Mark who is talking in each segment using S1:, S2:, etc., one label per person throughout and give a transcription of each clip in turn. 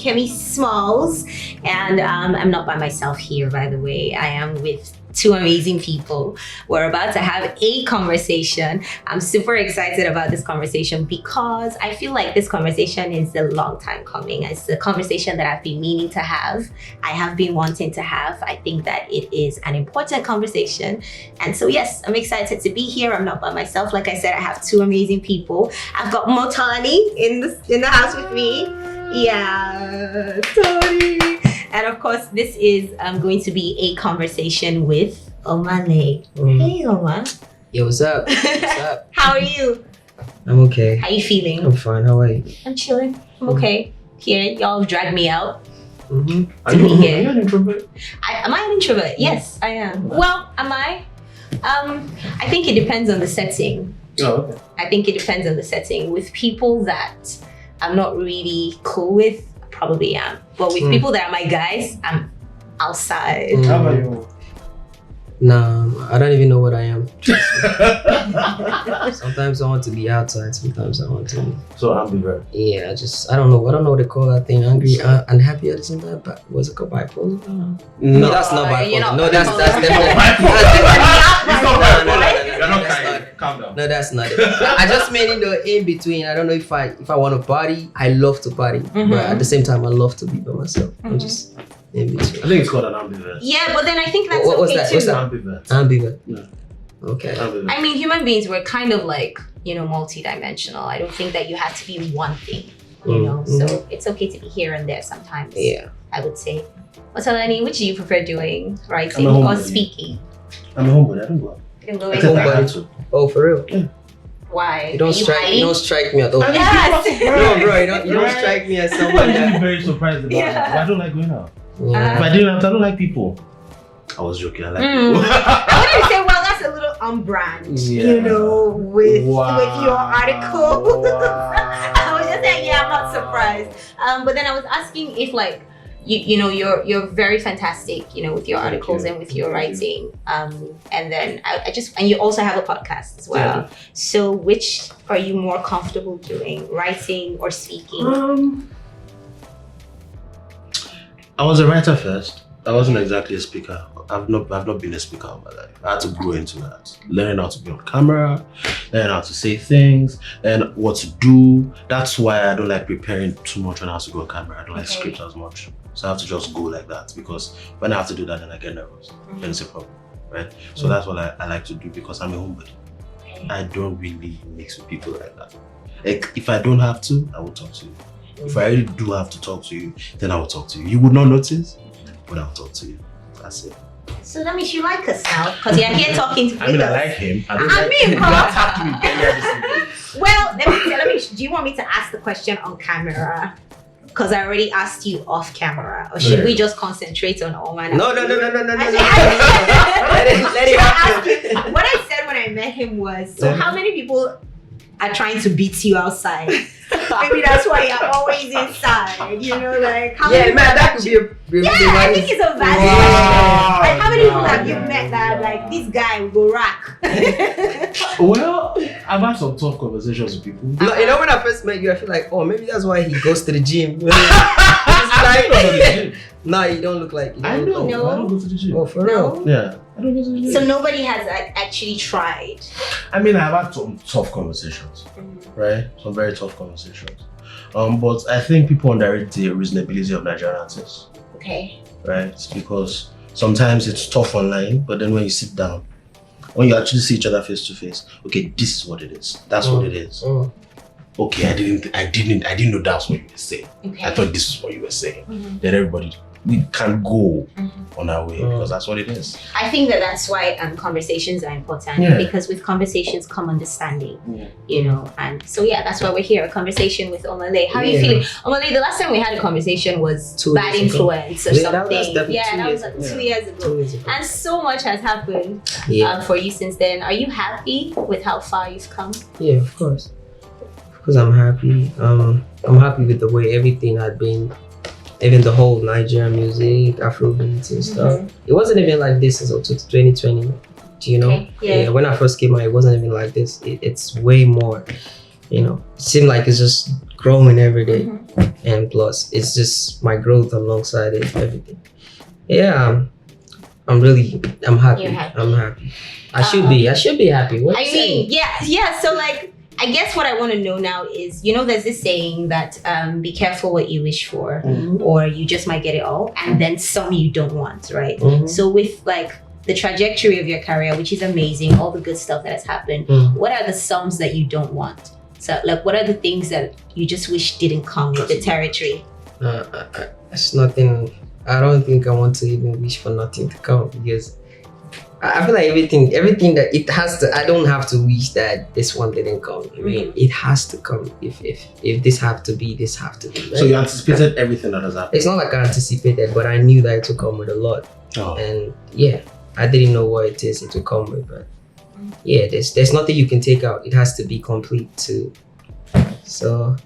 S1: Kemi Smallz, and I'm not by myself here, by the way. I am with two amazing people. We're about to have a conversation. I'm super excited about this conversation because I feel like this conversation is a long time coming. It's a conversation that I've been meaning to have. I have been wanting to have. I think that it is an important conversation. And so yes, I'm excited to be here. I'm not by myself. Like I said, I have two amazing people. I've got Motolani in the house with me. Yeah, Tony. And of course, this is going to be a conversation with Omah Lay. Hey, Omah.
S2: Yo, what's up? What's up?
S1: How are you?
S2: I'm okay.
S1: How are you feeling?
S2: I'm fine. How are you?
S1: I'm chilling. I'm okay. Here, y'all dragged me out.
S3: Are you
S1: Here.
S3: an introvert?
S1: Am I an introvert? Yes, I am. Well, am I? I think it depends on the setting.
S3: Oh, okay.
S1: I think it depends on the setting. With people that I'm not really cool with, probably am. But with people that are my guys, I'm outside.
S3: How about you?
S2: Nah, I don't even know what I am. Sometimes I want to be outside. Sometimes I want to.
S3: So ambivert.
S2: Yeah, I don't know. I don't know what they call that thing. Angry, unhappy at the same time. But what's it called? Bipolar? No, that's not bipolar. No, that's definitely
S3: bipolar. You're not kind. Calm down.
S2: No, that's not it. I just made it in between. I don't know if I want to party. I love to party, but at the same time, I love to be by myself. I'm just in between.
S3: I think it's called an ambivert.
S1: Yeah, but then I think that's
S2: What's
S1: okay
S2: that?
S1: too.
S2: What's that?
S3: Ambivert.
S2: Ambivert.
S3: Yeah.
S2: Okay.
S3: Ambivert.
S1: I mean, human beings were kind of like, multi-dimensional. I don't think that you have to be one thing, so it's okay to be here and there sometimes.
S2: Yeah.
S1: I would say. Motolani, which do you prefer doing? Writing
S3: I'm a
S1: or
S3: homebody.
S1: speaking?
S3: I'm a homebody. I don't go out.
S1: You can go
S3: Except I
S1: anywhere.
S3: had to.
S2: Oh, for real?
S3: Yeah.
S1: Why?
S2: You don't strike me at all.
S1: Yes.
S2: No, bro, you don't strike me as someone
S3: I'm
S2: that.
S3: very surprised about that. But I don't like going out.
S2: Yeah.
S3: If I didn't have to, I don't like people. I was joking. I like people.
S1: I wouldn't say, well, that's a little on brand, with your article. I was just saying, yeah, I'm not surprised. But then I was asking if, like, you're very fantastic, with your articles and with your writing. And then and you also have a podcast as well.
S3: Yeah.
S1: So which are you more comfortable doing, writing or speaking?
S3: I was a writer first. I wasn't exactly a speaker. I've not been a speaker all my life. I had to grow into that. Learning how to be on camera, learning how to say things, and what to do. That's why I don't like preparing too much when I have to go on camera. I don't like scripts as much. So I have to just go like that, because when I have to do that, then I get nervous. Then it's a problem, right? So that's what I like to do, because I'm a homebody. I don't really mix with people like that. Like, if I don't have to, I will talk to you. If I really do have to talk to you, then I will talk to you. You would not notice, but I'll talk to you. That's it.
S1: So that means you like us now, because you're here talking to
S3: I mean, I
S1: us.
S3: like him. I don't
S1: I
S3: like
S1: mean,
S3: him. You attacked me earlier this evening.
S1: Well, let me. Do you want me to ask the question on camera? Because I already asked you off camera, or should we just concentrate on Omah?
S2: No.
S1: Let
S2: it happen.
S1: What I said when I met him was, so how many people are trying to beat you outside? Maybe that's why you're always inside. Like how many
S2: Yeah, man, that could be a really
S1: I think it's a valid question. Like, how many people have you met that like this guy will go rack?
S3: Well, I've had some tough conversations with people.
S2: No, when I first met you, I feel like, oh, maybe that's why he goes to the gym. No, you don't look like.
S3: I know.
S1: No.
S3: I don't go to the gym.
S2: Oh, for real?
S3: Yeah, I don't go to the gym.
S1: So nobody has actually tried.
S3: I mean, I've had some tough conversations, right? Some very tough conversations. But I think people underrate the reasonability of Nigerian artists,
S1: Okay.
S3: right? Because sometimes it's tough online, but then when you sit down, when you actually see each other face to face, okay, this is what it is. That's what it is. Okay, I didn't know that's what you were saying.
S1: Okay.
S3: I thought this is what you were saying. Then everybody, we can go on our way, because that's what it is.
S1: I think that's why conversations are important, because with conversations come understanding, and so that's why we're here, a conversation with Omah Lay. How are you feeling? Omah Lay, the last time we had a conversation was
S2: 2
S1: bad
S2: years ago.
S1: influence or
S2: Yeah,
S1: something.
S2: that
S1: that was
S2: was
S1: like 2
S2: ago.
S1: years ago.
S2: 2 years ago.
S1: And so much has happened for you since then. Are you happy with how far you've come?
S2: Yeah, of course. Because I'm happy. I'm happy with the way everything had been. Even the whole Nigerian music, Afrobeats and stuff. It wasn't even like this until 2020. Do you know?
S1: Okay, yeah.
S2: When I first came out, it wasn't even like this. It's way more. It seemed like it's just growing every day. And plus it's just my growth alongside it, everything. Yeah, I'm happy.
S1: You're happy.
S2: I'm happy. I should be happy. What
S1: I
S2: you saying?
S1: mean, yeah. So like, I guess what I want to know now is, there's this saying that be careful what you wish for, or you just might get it all, and then some you don't want, right? So with like the trajectory of your career, which is amazing, all the good stuff that has happened, what are the sums that you don't want? So like, what are the things that you just wish didn't come with the territory?
S2: It's nothing. I don't think I want to even wish for nothing to come, because I feel like everything that it has to, I don't have to wish that this one didn't come. I mean, it has to come. If this have to be, this have to be. Right?
S3: So you anticipated everything that has happened?
S2: It's not like I anticipated, but I knew that it would come with a lot. And yeah, I didn't know what it is it will come with, but yeah, there's nothing you can take out. It has to be complete too. So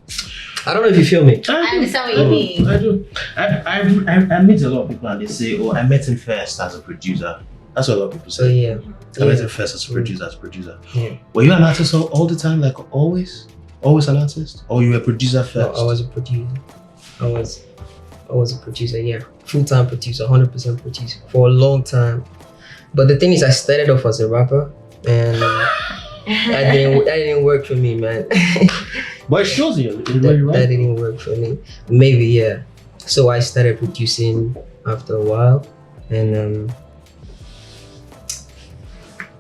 S2: I don't know if you feel me.
S1: I understand what you mean.
S3: I do. I meet a lot of people and they say, "Oh, I met him first as a producer." That's what a lot of people say.
S2: So yeah,
S3: I met him first as a producer.
S2: Yeah.
S3: Were you an artist all the time, like always an artist, or you were a producer first?
S2: No, I was a producer. I was a producer. Yeah, full-time producer, 100% producer for a long time. But the thing is, I started off as a rapper, and that didn't work for me, man.
S3: But it shows you,
S2: that didn't work for me. Maybe, yeah. So I started producing after a while, and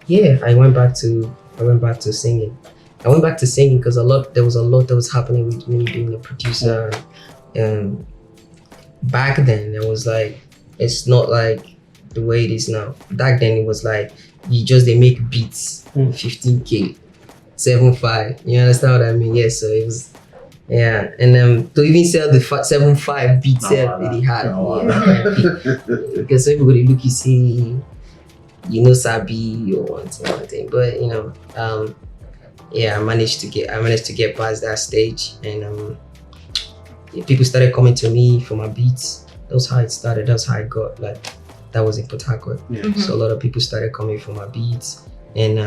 S2: yeah, I went back to singing. I went back to singing because there was a lot that was happening with me being a producer. And back then, it was like, it's not like the way it is now. Back then, it was like, they make beats, 15K, 7.5. You understand what I mean? Yeah, so it was, yeah. And to even sell the 7.5 beats, really hard. Yeah, because everybody look, you see, Sabi or one thing. But yeah, I managed to get past that stage, and people started coming to me for my beats. That was how it started. That's how I got, like, that was in Port Harcourt. So a lot of people started coming for my beats, and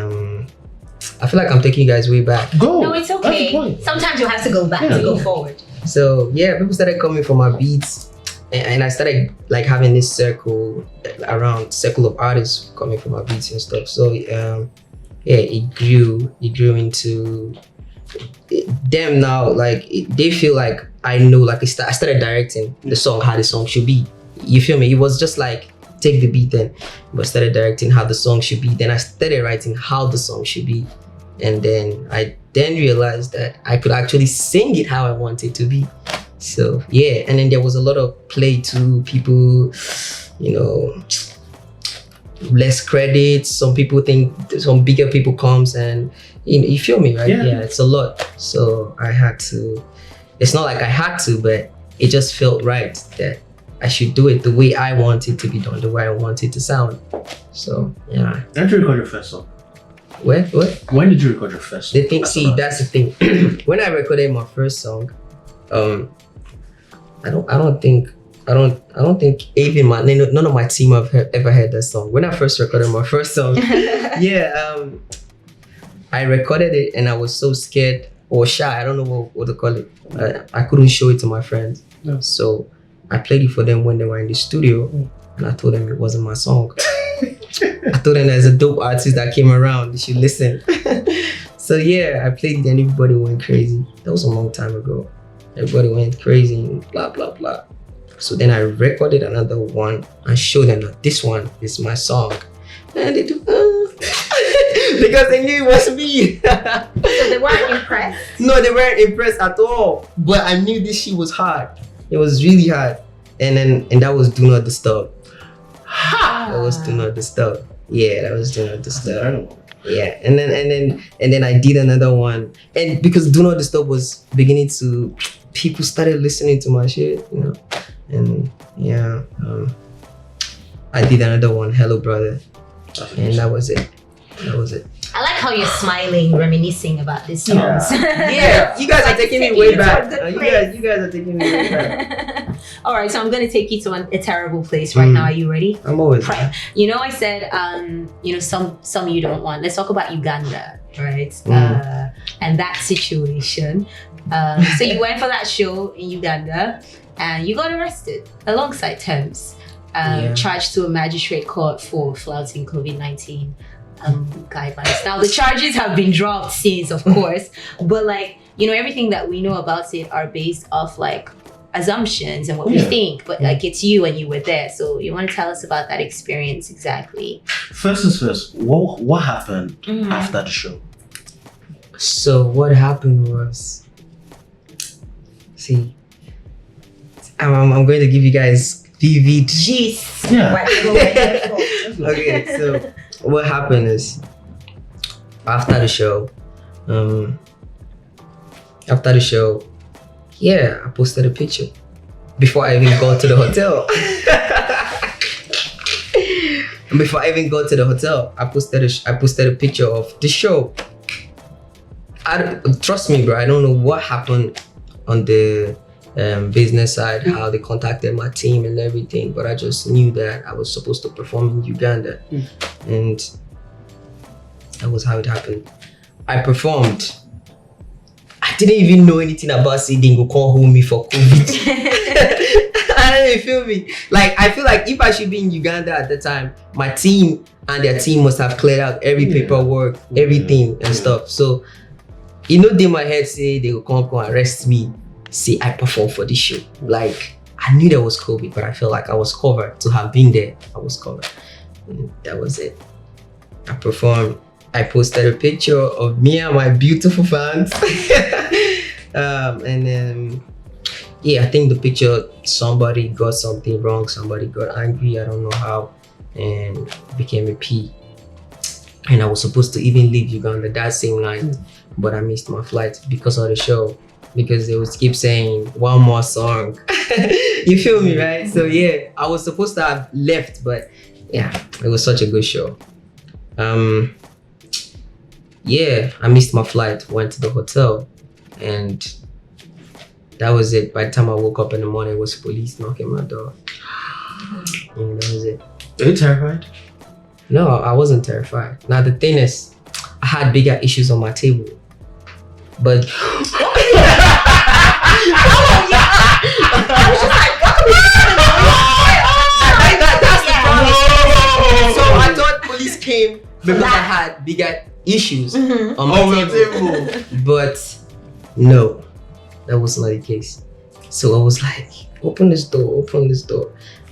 S2: I feel like I'm taking you guys way back.
S1: No, it's okay. Sometimes you have to go back to go forward.
S2: So yeah, people started coming for my beats, and I started like having this circle of artists coming for my beats and stuff. So yeah, it grew into them now. Like they feel like I know. Like I started directing the song, how the song should be. You feel me? It was just like, take the beat then, but started directing how the song should be. Then I started writing how the song should be, and then I realized that I could actually sing it how I want it to be. So yeah, and then there was a lot of play to people, less credits. Some people think some bigger people comes, and you feel me, right? Yeah, it's a lot. So I had to. It's not like I had to, but it just felt right that I should do it the way I want it to be done, the way I want it to sound. So yeah.
S3: When did you record your first song?
S2: What?
S3: When did you record your first song?
S2: That's the thing. When I recorded my first song, I don't think even none of my team have ever heard that song. When I first recorded my first song, I recorded it and I was so scared or shy. I don't know what to call it. I couldn't show it to my friends.
S3: Yeah.
S2: So I played it for them when they were in the studio, and I told them it wasn't my song. I told them there's a dope artist that came around, they should listen. So yeah, I played it and everybody went crazy. That was a long time ago. Everybody went crazy and blah, blah, blah. So then I recorded another one and showed them that this one is my song. And they do, because they knew it was me.
S1: So they weren't impressed?
S2: No, they weren't impressed at all. But I knew this shit was hard. It was really hard. And that was Do Not Disturb. That was Do Not Disturb. Yeah, that was Do Not Disturb. Yeah, and then I did another one. And because Do Not Disturb was beginning to, people started listening to my shit, And yeah, I did another one, Hello Brother. And that was it.
S1: I like how you're smiling, reminiscing about these songs.
S2: Yeah, you guys are taking me way back. You guys are taking me way back.
S1: All right, so I'm going to take you to a terrible place right now. Are you ready?
S2: I'm always
S1: ready. I said, some you don't want. Let's talk about Uganda, right? And that situation. So you went for that show in Uganda and you got arrested alongside Thames, charged to a magistrate court for flouting COVID-19 guidelines. Now the charges have been dropped since, of course, but like, you know, everything that we know about it are based off like assumptions and what we think, but like it's you and you were there. So you want to tell us about that experience exactly?
S3: First things first, what happened after the show?
S2: So what happened was, see, I'm going to give you guys vivid.
S1: Jeez.
S3: Yeah.
S2: Okay, so what happened is after the show, I posted a picture before I even got to the hotel. Before I even got to the hotel, I posted a picture of the show. Trust me, bro, I don't know what happened on the business side, how they contacted my team and everything, but I just knew that I was supposed to perform in Uganda, and that was how it happened. I performed. I didn't even know anything about saying they go come home me for COVID. I don't even feel me. Like, I feel like if I should be in Uganda at the time, my team and their team must have cleared out every paperwork, everything and stuff. So, you know, in my head say they will come arrest me. Say I performed for this show. Like, I knew there was COVID, but I felt like I was covered. To have been there, I was covered. And that was it. I performed. I posted a picture of me and my beautiful fans. And then, I think the picture, somebody got something wrong. Somebody got angry. I don't know how. And became a P. And I was supposed to even leave Uganda that same night. But I missed my flight because of the show. Because they would keep saying one more song. You feel me, right? So I was supposed to have left, but it was such a good show. I missed my flight, went to the hotel, and that was it. By the time I woke up in the morning, it was police knocking my door. And that was it.
S3: Are you terrified?
S2: No, I wasn't terrified. Now the thing is, I had bigger issues on my table. But that's the problem. So I thought police came because I had bigger issues on my table. But no, that was not the case. So I was like, open this door.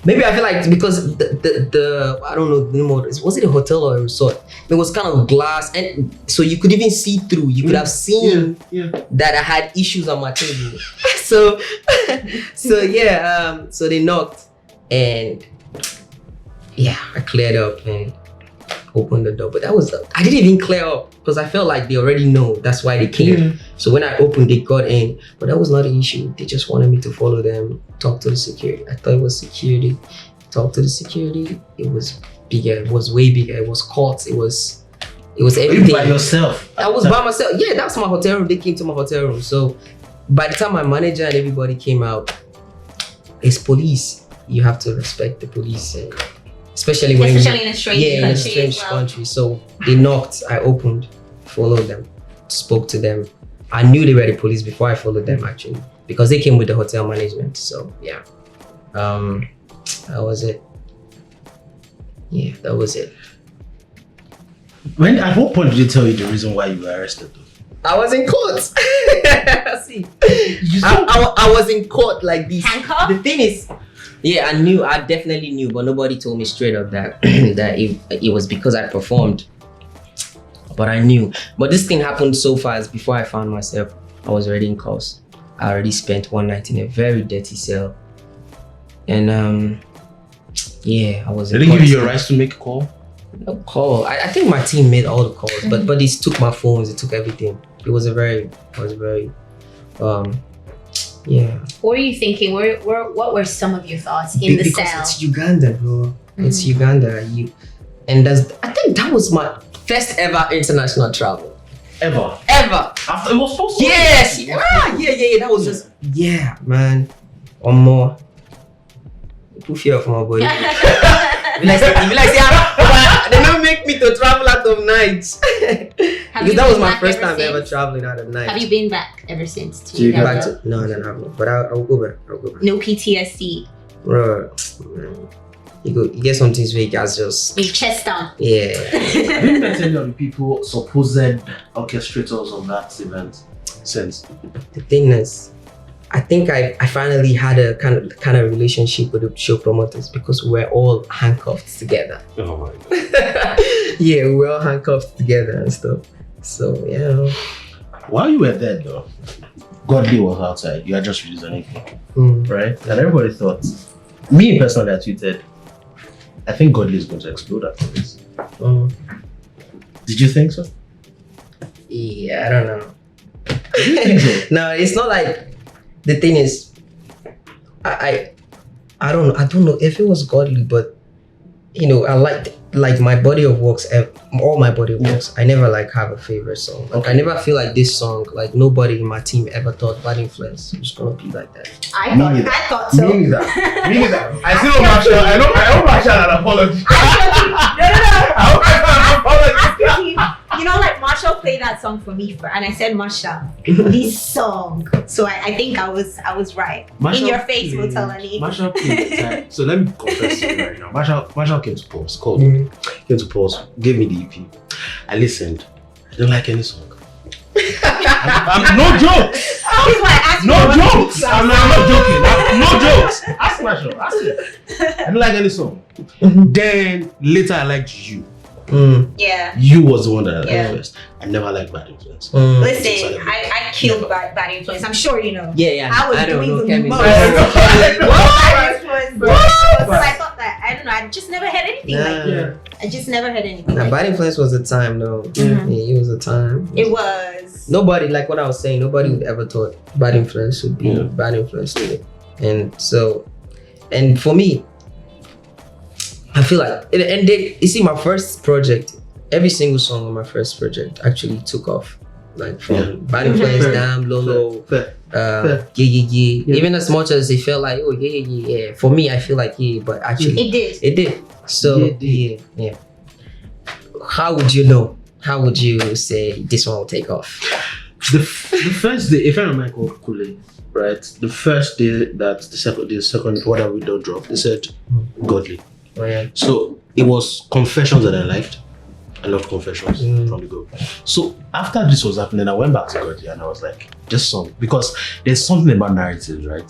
S2: Maybe I feel like because the I don't know anymore. Was it a hotel or a resort? It was kind of glass, and so you could even see through. You could have seen that I had issues on my table. so they knocked, and I cleared up and opened the door. But I didn't even clear up because I felt like they already know. That's why they came. So when I opened, they got in. But that was not an issue. They just wanted me to follow them, talk to the security. I thought it was security. Talk to the security. It was bigger. It was way bigger. It was courts. It was everything.
S3: By yourself?
S2: I was by myself. Yeah, that was my hotel room. They came to my hotel room. So by the time my manager and everybody came out, it's police. You have to respect the police. Especially in a strange country. So they knocked, I opened, followed them, spoke to them. I knew they were the police before I followed them actually, because they came with the hotel management. So that was it. Yeah, that was it.
S3: At what point did they tell you the reason why you were arrested though?
S2: I was in court. See, I was in court like this.
S1: Handcuffed?
S2: The thing is, I definitely knew, but nobody told me straight up that that it was because I performed. But I knew. But this thing happened so fast. Before I found myself, I was already in court. I already spent one night in a very dirty cell. And I was in
S3: Did they give you your rights to make a call?
S2: No call. I think my team made all the calls, but they took my phones, they took everything. It was very What
S1: were you thinking? What were some of your thoughts in the cell?
S2: It's Uganda, bro. It's Uganda. I think that was my first ever international travel.
S3: Ever?
S2: After
S3: it was supposed to.
S2: Yes. That was just man. One more. Put fear of my body. They don't make me to travel out of nights. Because that was my first time ever traveling out at night.
S1: Have you been back ever since? To
S3: you
S2: Back
S1: Uganda?
S2: to, no, I haven't. But I'll go back.
S1: No PTSD.
S2: Bro, man. You get some things where you guys just
S1: Your chest down.
S2: yeah.
S3: Have you met any of the people, supposed orchestrators of that event since?
S2: The thing is, I think I finally had a kind of relationship with the show promoters because we're all handcuffed together.
S3: Oh my god.
S2: Yeah, we're all handcuffed together and stuff. So yeah.
S3: While you were there though, Godly was outside. You had just released an EP, right? And everybody thought, me personally, I tweeted, I think Godly is going to explode after this. Did you think so?
S2: Yeah, I don't know.
S3: Did you think so?
S2: No, it's not like the thing is I don't know if it was Godly, but you know, I like my body of works, all my body of works. I never like have a favorite song. Like I never feel like this song, like nobody in my team ever thought Bad Influence was gonna be like that.
S1: I thought so.
S3: Me neither. I still know Marshall. I know Marshall an apology.
S1: No.
S3: I hope I apology.
S1: After you know, like Marshall played that song for me, and I said, Marshall, this song. So I think I was right. In your face, Motolani.
S3: Marshall came. So let me confess to you right now. Marshall came to pause. Came to pause. Gave me the EP. I listened. I didn't like any song. I'm no joke.
S1: He's like,
S3: No jokes. I'm not joking. No jokes. Ask Marshall. Ask him. I didn't like any song. Then later I liked you.
S1: Yeah.
S3: You was the one that I liked first. I never liked Bad Influence.
S1: Listen, I killed Bad Influence. I'm sure you know.
S2: Yeah.
S1: I was
S2: don't
S1: doing
S2: know
S1: the
S2: Kemi.
S1: most.
S3: What?
S1: So I thought that, I don't know, I just never had anything like that. I just never had anything like
S2: Bad Influence was the time though.
S1: Mhm.
S2: Yeah, it was a time.
S1: It was.
S2: Nobody, like what I was saying, nobody would ever thought Bad Influence would be Bad Influence today. And so, and for me, I feel like, you see, my first project, every single song on my first project actually took off. Like from Bad Influence, Damn, Lolo, Yeah. Even as much as it felt like, oh, yeah. For me, I feel like, but actually,
S1: It did.
S2: So, yeah. How would you know? How would you say this one will take off?
S3: The first day, if I remember correctly, right? The first day that the second whatever we don't drop, they said Godly.
S2: Oh, yeah.
S3: So it was Confessions that I liked. I loved Confessions from the go. So after this was happening, I went back to Godly and I was like, this song, because there's something about narratives, right?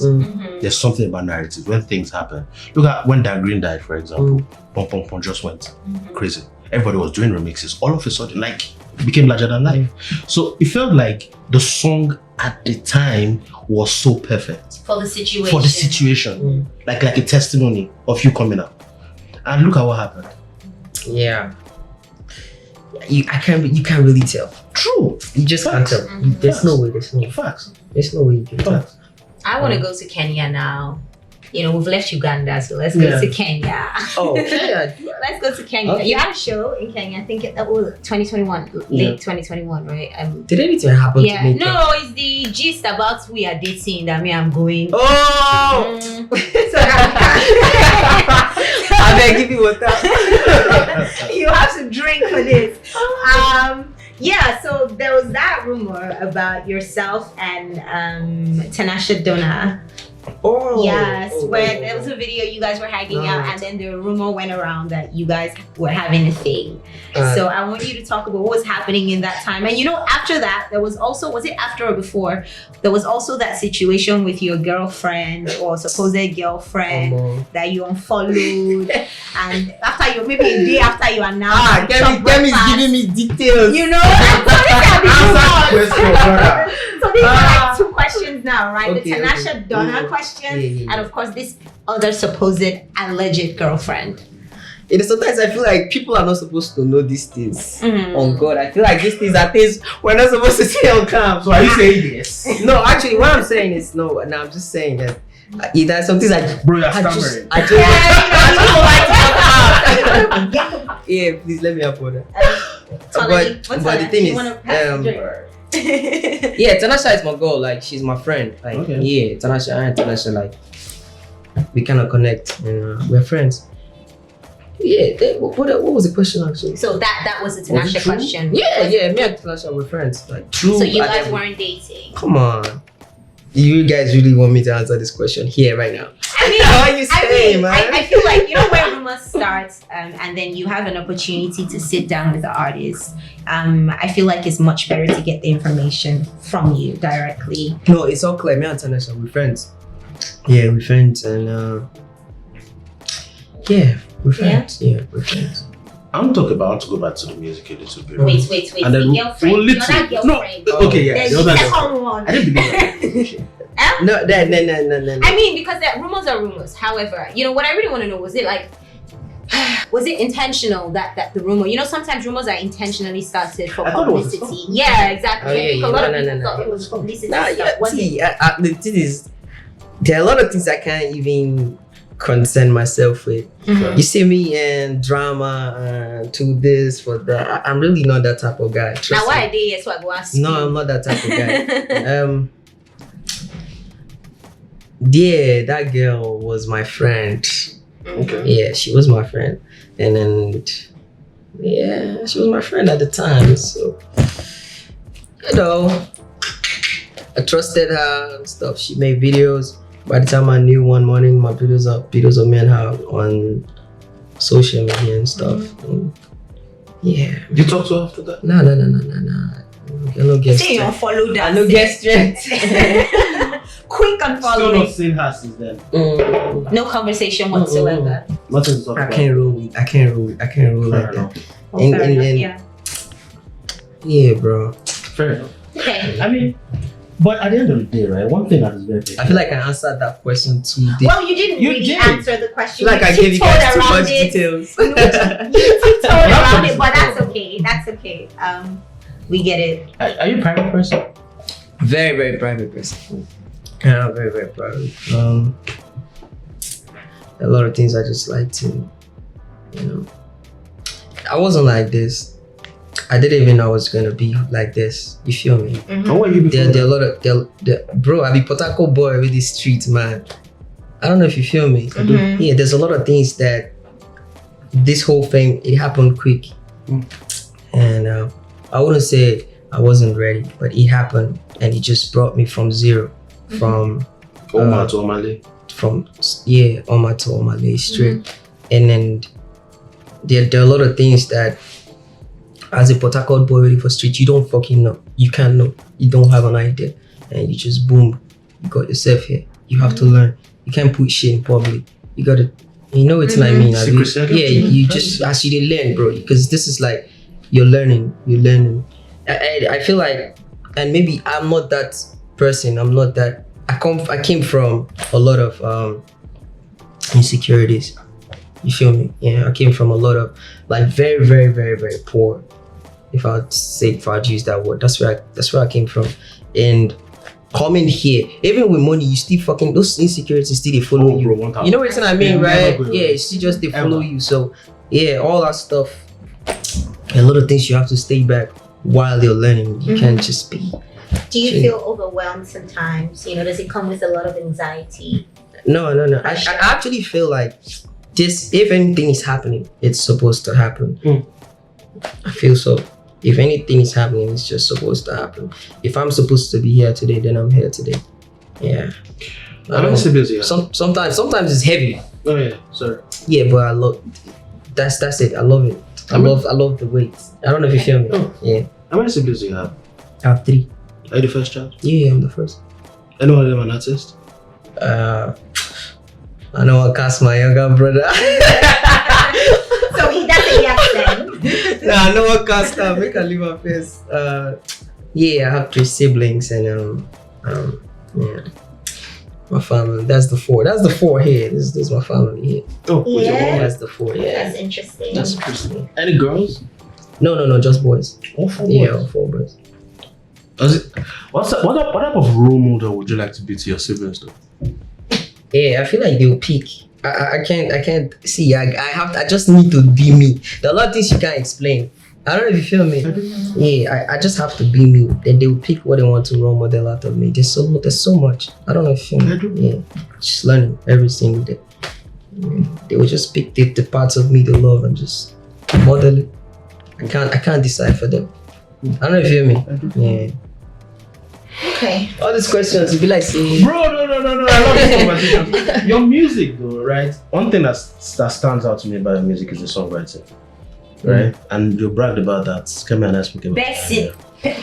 S3: There's something about narratives when things happen. Look at when Dan Green died, for example. Pom Pom Pom just went crazy. Everybody was doing remixes. All of a sudden, like, it became larger than life. So it felt like the song at the time was so perfect
S1: For the situation.
S3: for the situation, like a testimony of you coming up. And look at what happened.
S2: Yeah. You can't really tell.
S3: True.
S2: You just can't tell. There's no way. There's no way you can tell.
S1: I want to go to Kenya now. You know, we've left Uganda, so let's go to Kenya.
S2: Oh, Kenya.
S1: Let's go to Kenya.
S2: Okay.
S1: You had a show in Kenya. I think that was 2021, late 2021, right?
S2: Did anything happen to me?
S1: No, it's the gist about we are dating that me I'm going.
S2: Oh!
S1: So
S2: I better give you water.
S1: you have to drink for this. Yeah, so there was that rumor about yourself and Tanasha Donna.
S2: Oh,
S1: Yes, where there was a video you guys were hanging out, and then the rumor went around that you guys were having a thing. So I want you to talk about what was happening in that time. And you know, after that, there was also, was it after or before? There was also that situation with your girlfriend or supposed girlfriend that you unfollowed, and after you, maybe a day after you announced.
S2: Kemi is giving me details.
S1: You know, so these are like two questions now, right?
S2: Okay,
S1: the Tanasha Donna question, and of course this other supposed alleged girlfriend.
S2: You know, sometimes I feel like people are not supposed to know these things. On God, I feel like these things are things we're not supposed to say on cam.
S3: So are you saying yes?
S2: No, actually, what I'm saying is no. And I'm just saying that there's something like,
S3: bro, you're
S2: I just
S3: stammering.
S2: don't like to. Yeah, please let me have water.
S1: Totally.
S2: But the thing is, yeah, Tanasha is my girl. Like, she's my friend. Like, yeah, Tanasha, like, we cannot connect. We're friends. What was the question actually?
S1: So that was the Tinashe question.
S2: Yeah. Me and Tinashe were friends. Like true.
S1: So you guys weren't dating.
S2: Come on. You guys really want me to answer this question here right now?
S1: I mean,
S2: how are you saying, man?
S1: I feel like, you know, when rumors start and then you have an opportunity to sit down with the artist, I feel like it's much better to get the information from you directly.
S2: No, it's all clear. Me and Tinashe, we're friends. Yeah, we're friends, and we're friends. Yeah, we're friends.
S3: I want to go back to the music a little bit.
S1: Wait.
S3: And then
S1: The girlfriend.
S3: we'll
S1: You're that girlfriend.
S3: No, okay, yeah.
S1: There's
S3: The
S1: the
S3: other
S1: second
S3: girlfriend.
S1: one.
S3: I didn't believe that.
S2: No.
S1: I mean, because rumors are rumors. However, you know, what I really want to know, was it intentional that the rumor, you know, sometimes rumors are intentionally started for publicity. Yeah, exactly.
S2: Oh, yeah,
S1: A lot of people
S2: no.
S1: thought it was publicity
S2: Nah,
S1: stuff.
S2: yeah,
S1: wasn't
S2: see,
S1: it?
S2: the thing is, there are a lot of things I can't even concern myself with.
S1: Mhm.
S2: You see me and drama to this for that. I'm really not that type of guy.
S1: Now,
S2: Trust
S1: why
S2: me.
S1: are they here? So I go ask
S2: No,
S1: you.
S2: I'm not that type of guy. Yeah, that girl was my friend.
S3: Okay.
S2: Yeah, she was my friend, and then she was my friend at the time. So you know, I trusted her and stuff. She made videos. By the time I knew one morning, my videos of me and her on social media and stuff. And yeah.
S3: You talk to her after that?
S2: No. I no guest.
S1: Say you unfollow that.
S2: I no guest strength.
S1: Quick
S3: Still
S1: unfollowing.
S3: not seen her since then.
S1: No conversation whatsoever.
S3: Nothing to talk
S2: I
S3: about.
S2: can't roll like
S3: Fair
S2: that.
S3: enough.
S1: Oh,
S2: And-
S1: fair
S2: and-
S1: enough,
S2: and-
S1: yeah.
S2: Yeah, bro.
S3: Fair enough.
S1: Okay.
S3: I mean, but at the end of the day, right, one thing that is very big.
S2: I feel like I answered that question too deep.
S1: Well, you didn't
S3: You
S1: really
S3: did.
S1: answer the
S2: I
S1: question.
S2: feel like I gave you guys too much details.
S1: You tiptoed around it, but that's okay. That's okay. We get it.
S3: Are you a private person?
S2: Very, very private person. Yeah, very, very private. A lot of things I just like to, you know. I wasn't like this. I didn't even know I was gonna be like this. You feel me?
S1: Mhm.
S3: How are you before?
S2: There are a lot of bro. I be Potako boy with the street, man. I don't know if you feel me.
S1: Mhm.
S2: Yeah, there's a lot of things that this whole thing, it happened quick. And I wouldn't say I wasn't ready, but it happened and it just brought me from zero. From
S3: Omah to Omah Lay.
S2: Omah to Omah Lay straight. And then there are a lot of things that as a Port Harcourt boy ready for street, you don't fucking know. You can't know. You don't have an idea. And you just boom, you got yourself here. You have to learn. You can't put shit in public. You gotta, you know it's what I mean.
S3: Secrecy.
S2: Yeah, you just as you learn, bro. Because this is like you're learning. I feel like, and maybe I'm not that person. I'm not that. I came from a lot of insecurities. You feel me? Yeah, I came from a lot of like very, very, very, very poor. If I'd use that word, that's where I came from. And coming here, even with money, you still fucking those insecurities still they follow you.
S3: Bro,
S2: You know what I mean,
S3: They
S2: right?
S3: never go
S2: Yeah,
S3: away.
S2: it's still just they follow
S3: Ever.
S2: you. So yeah, all that stuff. A lot of things you have to stay back while you're learning. You can't just be.
S1: Do you
S2: Sure.
S1: feel overwhelmed sometimes? You know, does it come with a lot of anxiety?
S2: No. I actually feel like this. If anything is happening, it's supposed to happen. I feel so. If anything is happening, it's just supposed to happen. If I'm supposed to be here today, then I'm here today. Yeah.
S3: How many siblings do you have?
S2: Sometimes it's heavy.
S3: Oh yeah, sorry.
S2: Yeah, but I love. That's it. I love it. I love the weight. I don't know if you feel me.
S3: Oh.
S2: Yeah.
S3: How many siblings do you have?
S2: I have 3.
S3: Are you the first child?
S2: Yeah, I'm the first.
S3: Any one of them an artist?
S2: I know I'll cast my younger brother.
S1: So he doesn't yes then.
S2: Nah, I know I'll cast her. Make her leave her face. Yeah, I have 3 siblings and yeah. My family. That's the 4. That's the 4 here. This is my family here.
S3: Oh, with your
S1: Yeah.
S3: mom?
S2: That's the 4. Yeah.
S1: That's interesting.
S3: That's interesting. Any girls?
S2: No, just boys.
S3: All 4
S2: Yeah,
S3: boys.
S2: all 4 boys.
S3: What type of role model would you like to be to your siblings though?
S2: Yeah, I feel like they'll pick. I can't see. I just need to be me. There are a lot of things you can't explain. I don't know if you feel me. Yeah, I just have to be me. Then they will pick what they want to role model out of me. There's so much. I don't know if you feel me. Yeah, just learning every single day. They will just pick the parts of me they love and just model it. I can't decide for them. I don't know if you hear me. Yeah.
S1: Okay.
S2: All these questions will be like saying,
S3: Bro, no. I love this conversation. Your music, though, right? One thing that stands out to me about your music is the songwriting, right? And you bragged about that. Kemi and I spoke about
S1: Best
S3: that.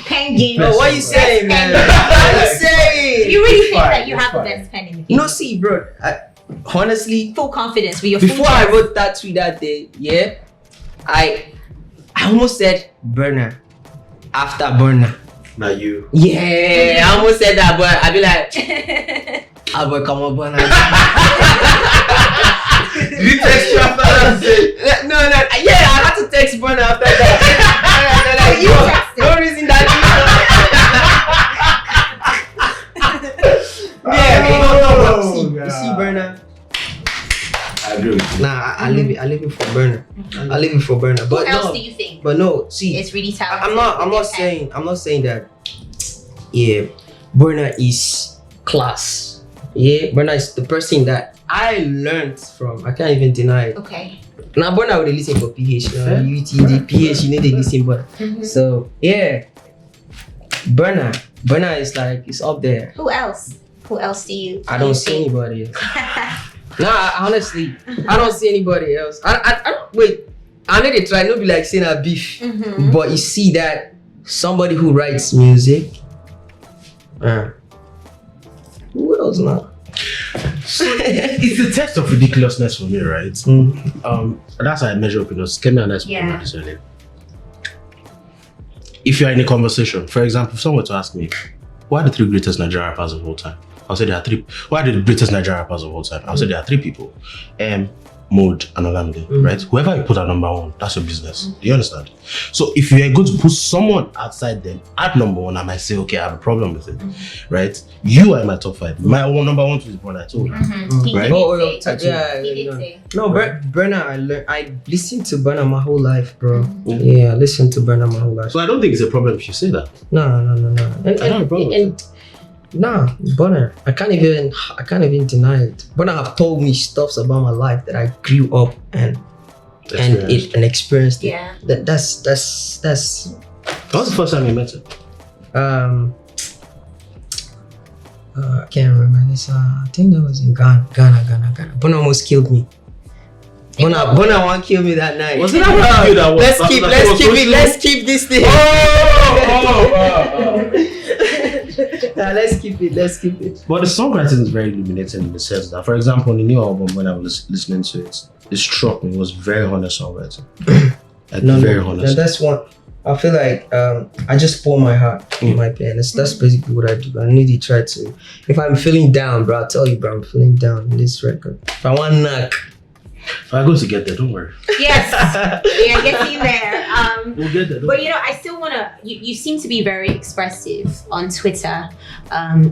S1: pen game.
S2: "Oh, what you saying, man?
S1: Best
S2: What you saying?"
S1: You really think
S3: Fine,
S1: that you
S3: it's
S1: have the
S3: fine.
S1: best pen in the game?
S2: No, see, bro. Honestly,
S1: Full confidence with your
S2: before
S1: full
S2: I
S1: chest.
S2: wrote that tweet that day, yeah, I almost said Burna after Burna.
S3: Now you.
S2: Yeah, I almost said that, but I'd be like, "Ah, boy, come on, Burna."
S3: You text you after that?
S2: No, yeah, I had to text Burna after that.
S1: You texted.
S2: No reason that. Yeah, you see, Burna.
S3: I agree with you.
S2: Nah, I leave it for Burna. I leave it for Burna.
S1: Who
S2: But
S1: else
S2: no,
S1: do you think
S2: but no. See,
S1: is really talented?
S2: I'm not saying that. Yeah, Burna is class. Yeah, Burna is the person that I learned from. I can't even deny it.
S1: Okay.
S2: Now Burna would listen for PH.
S3: Fair.
S2: UTD, PH, you know they listen, but
S1: Mhm.
S2: so yeah, Burna is like it's up there.
S1: Who else? Who else do you?
S2: I don't see anybody else. Honestly, I don't see anybody else. I don't wait. I know they try not be like saying a beef,
S1: Mhm.
S2: but you see that somebody who writes music. Who else now?
S3: It's the test of ridiculousness for me, right? That's how I measure opinions. Kemi and I spoke about this earlier. If you're in a conversation, for example, if someone were to ask me, who are the three greatest Nigerian rappers of all time? I'll say there are three. Who are the greatest Nigerian rappers of all time? I'll say there are three people. Mode and Olamide, right? Whoever you put at number one, that's your business. Do you understand? So if you're going to put someone outside them at number one, I might say, okay, I have a problem with it, right? You are in my top five. My number one is Burna, I told you.
S1: He
S3: Right?
S1: did say.
S2: Yeah,
S1: He did
S2: no.
S1: say.
S2: No, Burna, I listened to Burna my whole life, bro. Yeah, I listened to Burna my whole life.
S3: So I don't think it's a problem if you say that.
S2: No.
S3: I don't have a problem with
S2: Nah, Burna, I can't even deny it. Burna have told me stuff about my life that I grew up and experienced it.
S1: Yeah.
S2: That's
S3: That was the first time you met him.
S2: I can't remember this. I think that was in Ghana. Burna almost killed me. Burna want to kill me that night.
S3: Was it that you that was?
S2: Let's keep this thing. Let's keep it.
S3: But the songwriting is very illuminating in the sense that, for example, on the new album, when I was listening to it, it struck me. It was very honest songwriting. Very honest.
S2: That's one. I feel like I just pour my heart in my pen. That's basically what I do. I really try to. If I'm feeling down, bro, I'll tell you, bro, I'm feeling down in this record. If I want knock,
S3: I'm going to get there. Don't worry.
S1: Yes. We are getting there.
S3: We'll get there.
S1: But I still wanna. You seem to be very expressive on Twitter.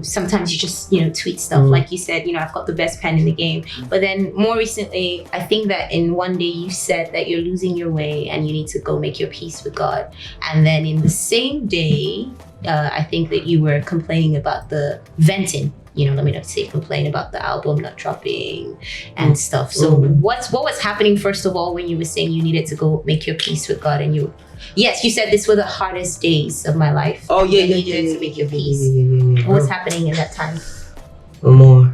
S1: Sometimes you just tweet stuff like you said. I've got the best pen in the game. But then more recently, I think that in one day you said that you're losing your way and you need to go make your peace with God. And then in the same day, I think that you were complaining about the venting. Let me not say complain about the album not dropping and stuff. So what was happening first of all when you were saying you needed to go make your peace with God and you said this were the hardest days of my life.
S2: oh yeah,
S1: You needed to make your peace.
S2: Yeah.
S1: What was happening in that time?
S2: More.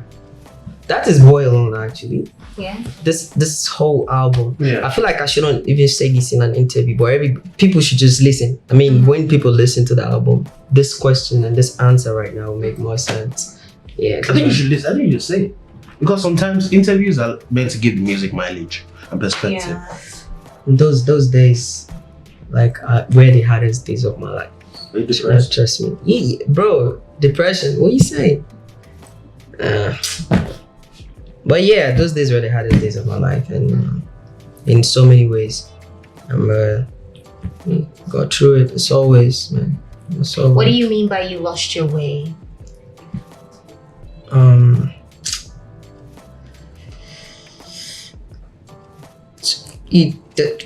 S2: That is Boy Alone actually.
S1: Yeah.
S2: This whole album.
S3: Yeah.
S2: I feel like I shouldn't even say this in an interview, but people should just listen. I mean, when people listen to the album, this question and this answer right now will make more sense. Yeah,
S3: I think you should listen. I think you should say it. Because sometimes interviews are meant to give the music mileage and perspective.
S1: Yeah.
S2: Those days, like were the hardest days of my life.
S3: Are you depressed?
S2: Trust me, yeah, bro. Depression. What you saying? But yeah, those days were the hardest days of my life, and in so many ways, got through it. As always, man.
S1: What do you mean by you lost your way?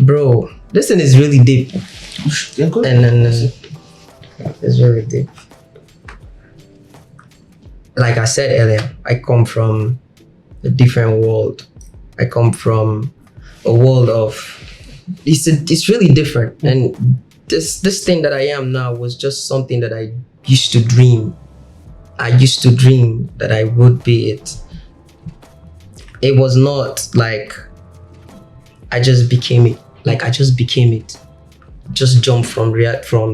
S2: Bro, this thing is really deep.
S3: Yeah, go
S2: And then it's really deep. Like I said earlier, I come from a different world. I come from a world of it's really different, and this thing that I am now was just something that I used to dream. I used to dream that I would be it. It was not like I just became it. Like I just became it. Just jump from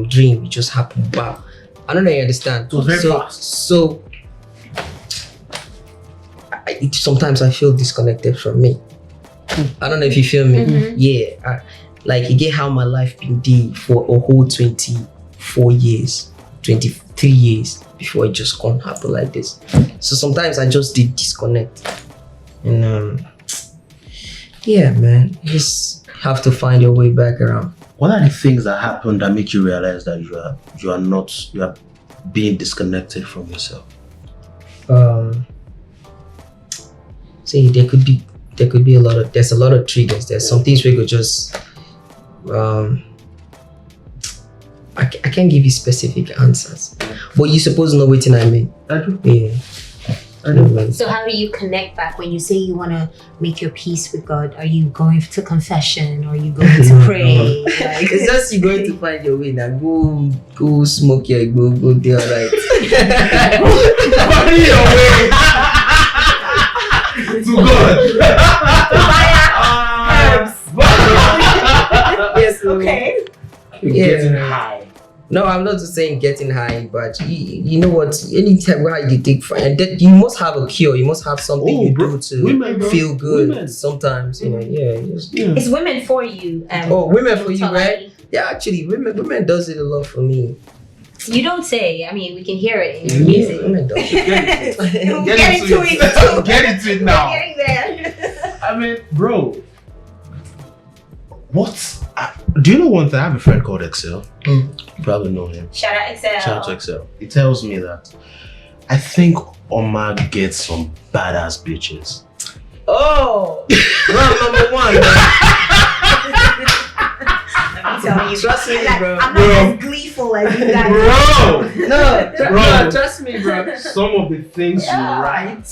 S2: dream. It just happened. Wow. I don't know if you understand.
S3: It was very fast.
S2: So sometimes I feel disconnected from me. I don't know if you feel me.
S1: Mm-hmm.
S2: Yeah. Like you get how my life been there for a whole 24 years, 23 years before it just can't happen like this. So sometimes I just did disconnect. And yeah, man, you just have to find your way back around.
S3: What are the things that happen that make you realize that you are being disconnected from yourself?
S2: See, there could be there's a lot of triggers. There's some things we could just I can't give you specific answers, but you suppose know what I mean.
S3: I do.
S2: Yeah. I know.
S1: So how do you connect back when you say you want to make your peace with God? Are you going to confession, or are you going to pray? Like,
S2: It's just you going to find your way now. Go smoke your go there, right?
S3: Find your way to God.
S2: Yes.
S1: okay.
S3: Getting high.
S2: No, I'm not just saying getting high, but you know what? Anytime where you take fun, and that you must have a cure. You must have something you do to feel good.
S3: Women.
S2: Sometimes, you know,
S1: It's women for you.
S2: Women for you,
S1: Motolani.
S2: right? Yeah, actually, women does it a lot for me.
S1: You don't say. I mean, we can hear it in your music.
S2: Women does it.
S1: We'll get into it.
S3: Get into it now.
S1: We're getting there.
S3: I mean, bro, do you know one thing? I have a friend called Excel. You probably know him.
S1: Shout out Excel.
S3: Shout out to Excel. He tells me that I think Omah gets some badass bitches.
S2: Oh, round number one.
S1: I'm telling you.
S2: Trust me, bro.
S1: I'm not as gleeful as you guys.
S3: Bro!
S2: No,
S3: Bro.
S2: trust me, bro.
S3: Some of the things you write.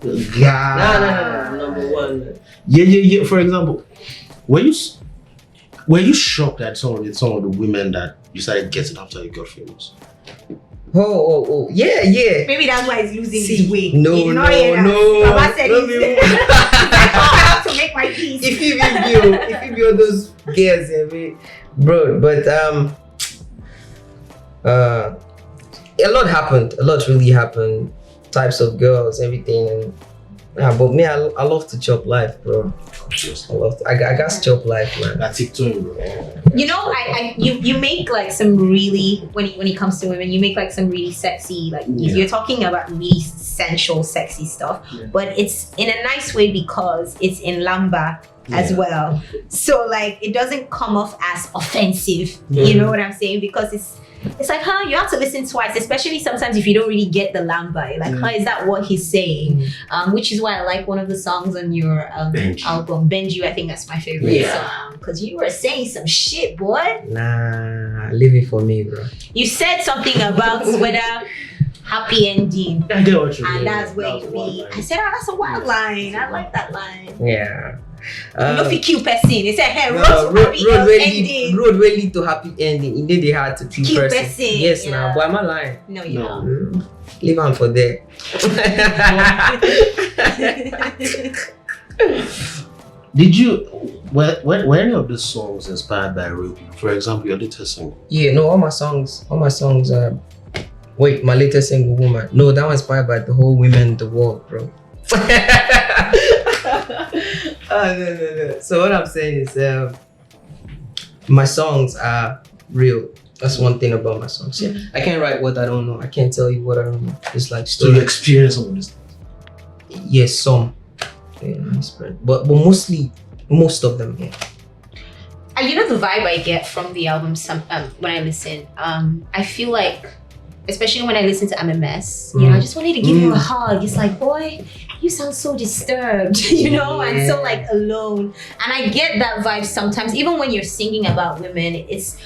S2: No, number one.
S3: Yeah. For example, were you shocked at some of the women that you started getting after you got famous?
S2: Oh, yeah.
S1: Maybe that's why he's losing
S2: See,
S1: his weight.
S2: no.
S1: Baba said
S2: No,
S1: he's
S2: no.
S1: I have to make my peace.
S2: If you be all those girls, bro. But a lot happened. A lot really happened. Types of girls, everything, and but me, I love to chop life, bro. I got to chop life, man.
S3: That's it to him, bro.
S1: You know, you make like some really when it comes to women, you make like some really sexy, like you're talking about really sensual, sexy stuff, but it's in a nice way because it's in lamba as well. So like it doesn't come off as offensive. You know what I'm saying? Because it's like, you have to listen twice, especially sometimes if you don't really get the lamba. You're like, is that what he's saying? Which is why I like one of the songs on your album, Benji. I think that's my favorite song because you were saying some shit, boy.
S2: Nah, leave it for me, bro.
S1: You said something about whether happy ending,
S3: I get what you mean.
S1: and that's where you be. I said, that's a wild line. I like that line.
S2: Yeah.
S1: No fi kill person. They said, hey,
S2: No,
S1: road to happy ending.
S2: road will lead to happy ending. Indeed, they had to kill person. Yes,
S1: yeah.
S2: now. But am I lying?
S1: No, you don't.
S2: Leave on for there.
S3: Did you were any of the songs inspired by real people? For example, your latest single.
S2: Yeah, no, all my songs are. Wait, my latest single, Woman. No, that was inspired by the whole women in the world, bro. No. So what I'm saying is, my songs are real. That's one thing about my songs. Yeah, I can't write what I don't know. I can't tell you what I don't know. It's like
S3: So you experience some of this.
S2: yes, some. Yeah, but mostly, most of them. Yeah.
S1: You know the vibe I get from the album. When I listen, I feel like, especially when I listen to MMS, you know, I just wanted to give you a hug. It's like, boy, you sound so disturbed, you know, and so like alone. And I get that vibe sometimes, even when you're singing about women. It's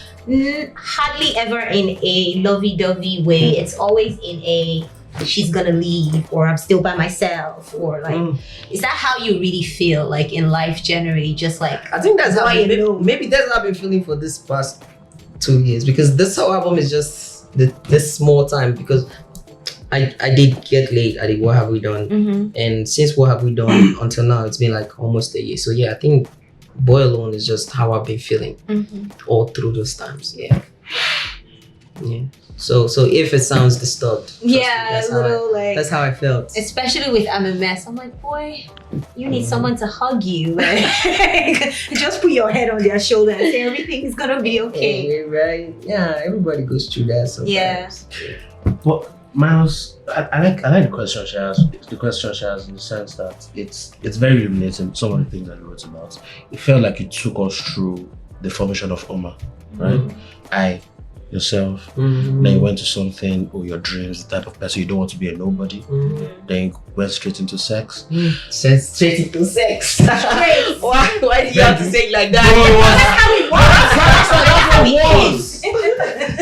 S1: hardly ever in a lovey-dovey way. It's always in a she's gonna leave, or I'm still by myself, or like, is that how you really feel like in life generally? Just like,
S2: I think that's how
S1: Boy Alone.
S2: maybe that's how I've been feeling for this past 2 years, because this whole album is just this small time, because I did get late. I did What Have We Done, and since What Have We Done until now, it's been like almost a year. So yeah, I think Boy Alone is just how I've been feeling all through those times. Yeah. So if it sounds disturbed, trust me, that's how I felt.
S1: Especially with I'm a Mess, I'm like, boy, you need someone to hug you. Like, just put your head on their shoulder and say everything's gonna be okay.
S2: Yeah, right? Yeah, everybody goes through that sometimes.
S1: Yeah.
S3: But Miles, I like the question she has. The question she has in the sense that it's very illuminating. Some of the things that you wrote about. It felt like it took us through the formation of Omah, right? Yourself, then you went to something, or your dreams, the type of person you don't want to be a nobody. Then you went straight into sex.
S2: Straight into sex. Why did you have to say it like that?
S1: That's how it was.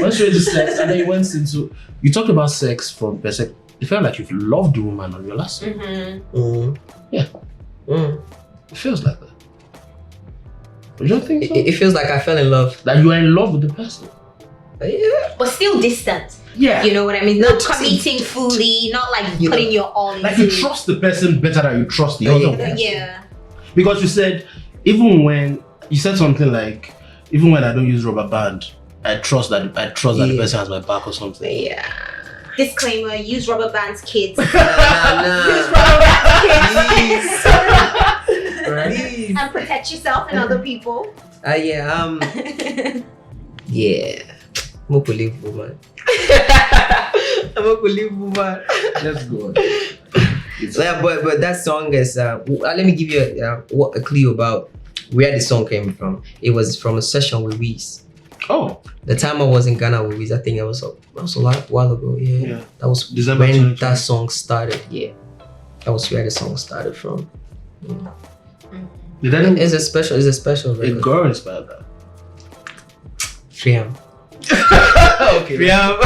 S3: Went straight into sex, and then you went into. You talked about sex from perspective. It felt like you've loved the woman on your last song. Yeah. It feels like that. You don't think so?
S2: It feels like I fell in love.
S3: That you are in love with the person.
S2: Yeah.
S1: But still distant.
S3: Yeah.
S1: You know what I mean? Not committing fully, not like putting your all into
S3: like you trust the person better than you trust the other person.
S1: Yeah.
S3: Because you said, even when you said something like, even when I don't use rubber band, I trust that the person has my back or something.
S2: Yeah.
S1: Disclaimer, use rubber bands, kids.
S2: Nah.
S1: Use rubber bands, kids.
S2: Please.
S1: And protect yourself and other people.
S2: Yeah. I'm a believable man. I'm a believable man.
S3: Let's go.
S2: Yeah, but that song is. Let me give you a clue about where the song came from. It was from a session with Reese.
S3: Oh.
S2: The time I was in Ghana with Reese, I think that was a while ago. Yeah. That was
S3: December
S2: when
S3: 2020.
S2: that song started. Yeah. That was where the song started from. It's a special
S3: A
S2: record.
S3: girl inspired that.
S2: Priam.
S3: Okay.
S2: Priam.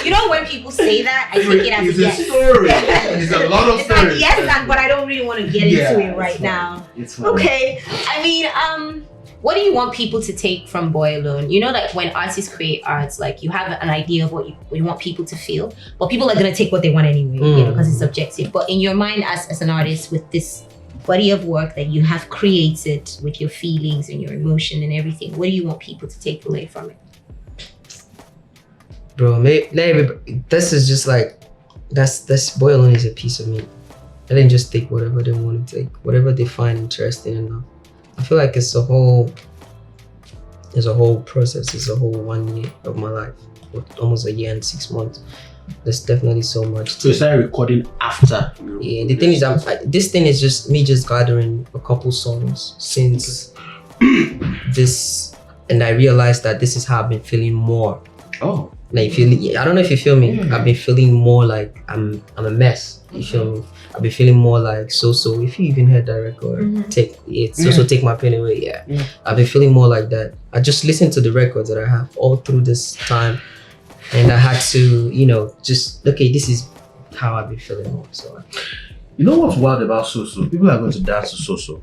S1: You know, when people say that, I take it as
S3: It's
S1: a
S3: a
S1: yes.
S3: story. It's a lot of
S1: It's like
S3: stories.
S1: yes, but I don't really want to get into it right
S3: it's
S1: now.
S3: fine. It's fine.
S1: Okay. I mean, what do you want people to take from Boy Alone? You know, like when artists create arts, like you have an idea of what you want people to feel, but people are gonna take what they want anyway, you know, because it's subjective. But in your mind, as an artist, with this body of work that you have created with your feelings and your emotion and everything, what do you want people to take away from it?
S2: Bro, this is just like that's Boy Alone is a piece of me. I didn't just take whatever they want to take, whatever they find interesting enough. I feel like it's a whole process. It's a whole 1 year of my life, almost a year and 6 months. There's definitely so much.
S3: So you started recording after.
S2: Yeah, the thing is, this thing is just me just gathering a couple songs since this, and I realized that this is how I've been feeling more.
S3: Oh.
S2: Like I don't know if you feel me.
S3: Yeah.
S2: I've been feeling more like I'm a mess. You feel me? I've been feeling more like so. If you even heard that record, take my pain away. Yeah. I've been feeling more like that. I just listened to the records that I have all through this time, and I had to, just this is how I've been feeling more. So.
S3: You know what's wild about So-So? People are going to dance to So-So.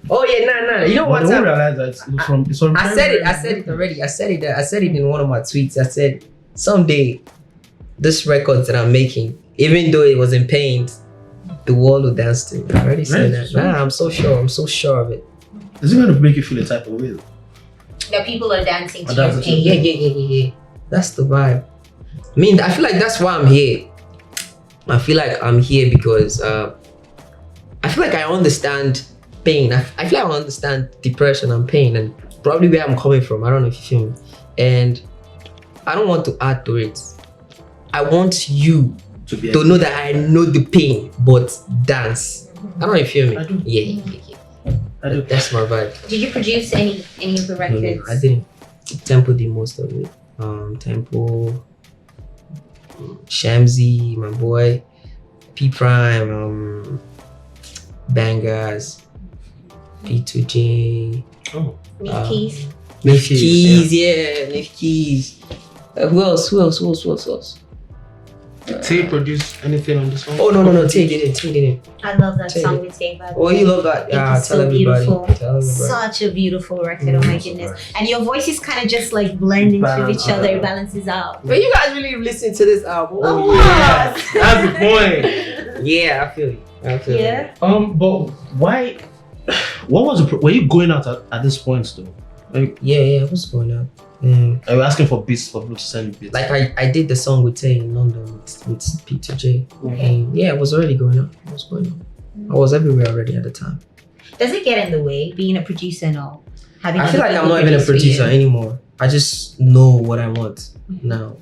S2: Oh yeah, nah. You know what?
S3: I don't realize that it's from.
S2: I said it already. I said it in one of my tweets. I said someday, this record that I'm making, even though it was in paint, the world will dance to it. I already said that. Nah, I'm so sure. I'm so sure of it.
S3: Is it going to make you feel a type of way?
S1: That people are dancing to
S3: Dancing
S1: your
S3: to-
S1: pain.
S2: Yeah. That's the vibe. I mean, I feel like that's why I'm here. I feel like I'm here because I feel like I understand pain. I feel like I understand depression and pain and probably where I'm coming from. I don't know if you feel me. And I don't want to add to it. I want you to know that I know the pain, but dance. I don't know if you feel me.
S3: I do.
S2: Yeah.
S3: I do.
S2: That's my vibe.
S1: Did you produce any of the records?
S2: No, I didn't. Tempo did most of it. Tempo, Shamsi, my boy, P Prime, Bangers, P2J.
S3: Oh.
S1: Nif Keys?
S2: Nif Keys, yeah, Nif Keys. Who else?
S3: Tay produce anything on this song?
S2: Oh no, Tay didn't.
S1: I love that
S2: Tay
S1: song
S2: did.
S1: with Tay.
S2: Oh, you love that? Yeah,
S1: It's
S2: tell
S1: so
S2: everybody.
S1: beautiful.
S2: Tell everybody.
S1: Such a beautiful record. Oh my goodness! And your voices kind of just like blend into
S3: Balance
S1: each other.
S3: out.
S1: It balances out.
S2: But you guys really listen to this album?
S1: Oh,
S3: Yeah, that's the point.
S2: Yeah, I feel you.
S1: Yeah.
S3: But why? What was the? Were you going out at this point though? Like,
S2: Yeah, what's going on?
S3: are you asking for beats for people to send you beats?
S2: Like I did the song with Tay in London with P2J.
S1: Okay.
S2: And yeah, it was already going on. It was going on. I was everywhere already at the time.
S1: Does it get in the way being a producer and all? Having
S2: I feel
S1: other
S2: like I'm
S1: people
S2: not even a
S1: produce for
S2: producer
S1: you?
S2: anymore. I just know what I want now.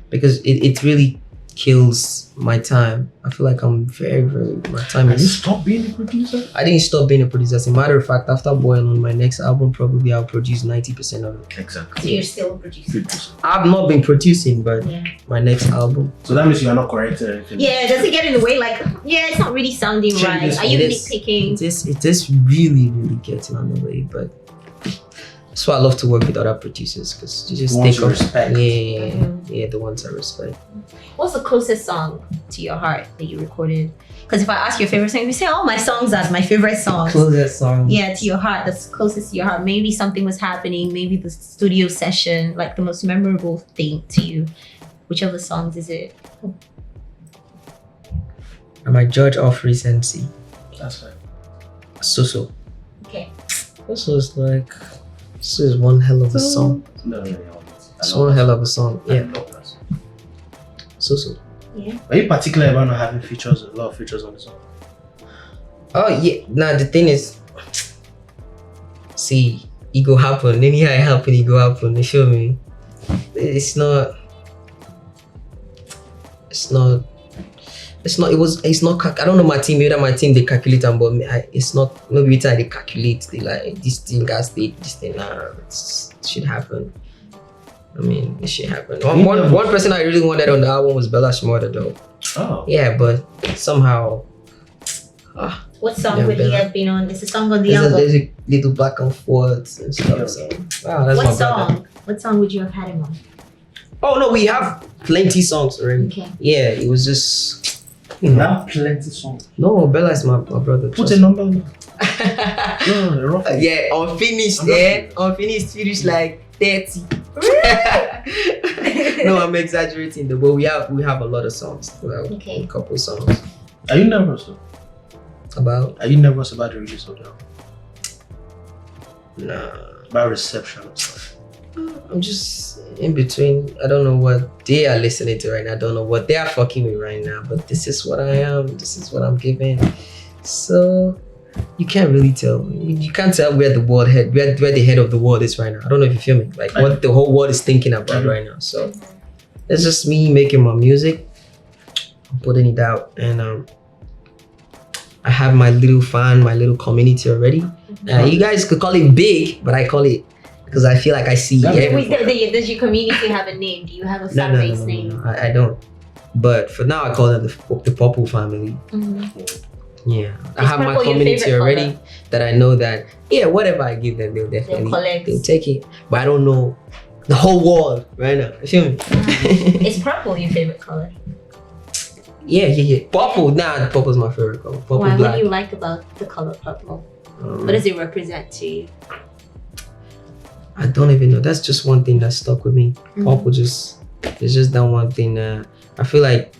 S2: Because it really kills my time. I feel like I'm very, my time
S3: Have you
S2: is.
S3: stopped being a producer?
S2: I didn't stop being a producer. As a matter of fact, after Boy Alone, my next album, probably I'll produce 90% of it.
S3: Exactly.
S1: So you're still a producer.
S2: I've not been producing, but
S1: Yeah.
S2: my next album.
S3: So that means you are not correcting anything.
S1: Yeah. Does it get in the way? Like, yeah, it's not really sounding
S3: Change
S1: right.
S3: this
S1: Are you
S2: It is.
S1: nitpicking?
S2: It is really, really getting on the way, but that's why I love to work with other producers because you just
S3: The ones
S2: take
S3: you
S2: up.
S3: respect.
S2: Yeah, the ones I respect.
S1: What's the closest song to your heart that you recorded? Because if I ask your favorite song, you say, "Oh, my songs are my favorite songs."
S2: Closest song.
S1: Yeah, to your heart. That's closest to your heart. Maybe something was happening. Maybe the studio session, like the most memorable thing to you. Which of the songs is it?
S2: And my judge of recency.
S3: That's right.
S2: So.
S1: Okay.
S2: This is like. This is one hell of a song.
S3: No.
S2: It's one hell of a song.
S3: I
S2: Yeah.
S3: love that song.
S2: So.
S1: Yeah.
S3: Are you particular about not having features, a lot of features on the song?
S2: Oh yeah. Nah, the thing is. See, it go happen. Anyhow it happen, it go happen. You feel me? It's not. I don't know my team. Maybe that my team they calculate them, but it's not. Maybe every time they calculate, they like this thing got state, this thing. Nah, it should happen. I mean, it should happen. One person I really wanted on the album was Bella Shmurda though.
S3: Oh.
S2: Yeah, but somehow.
S1: What song
S2: Yeah,
S1: would he
S2: Bella.
S1: have been on? It's a song on the
S2: There's
S1: album.
S2: a little back and forth and stuff. So, wow, that's
S1: What
S2: my brother.
S1: song? What song would you have had him on?
S2: Oh no, we have plenty songs already.
S1: Okay.
S2: Yeah, it was just.
S3: You have plenty of songs.
S2: No, Bella is my brother.
S3: Put
S2: trust
S3: a
S2: me.
S3: number on it. No, rough.
S2: Yeah, unfinished,
S3: I'm not serious.
S2: unfinished, finished like 30. No, I'm exaggerating though, but we have a lot of songs. Well,
S1: Okay.
S2: a couple songs
S3: Are you nervous though?
S2: about.
S3: Are you nervous about the release of the album?
S2: Nah,
S3: About reception and stuff?
S2: I'm just in between. I don't know what they are listening to right now. I don't know what they are fucking with right now. But this is what I am. This is what I'm giving. So you can't really tell. You can't tell where the world head, where the head of the world is right now. I don't know if you feel me. Like what the whole world is thinking about right now. So it's just me making my music, putting it out, and I have my little fan, my little community already. You guys could call it big, but I call it because I feel like I see
S1: Wait, does your community have a name? Do you have a fan base name?
S2: No, I don't. But for now, I call them the Purple family.
S1: Mm-hmm.
S2: Yeah, I
S1: Is
S2: have my
S1: purple your
S2: community
S1: favorite
S2: already
S1: color?
S2: that I know that whatever I give them, they'll definitely
S1: collect.
S2: they'll take it. But I don't know the whole world right now. You feel me?
S1: Is purple your favorite color?
S2: Yeah. Purple. Nah, purple's my favorite color. Purple,
S1: Why? What
S2: black.
S1: do you like about the color purple? What does it represent to you?
S2: I don't even know. That's just one thing that stuck with me. Purple it's just that one thing. I feel like,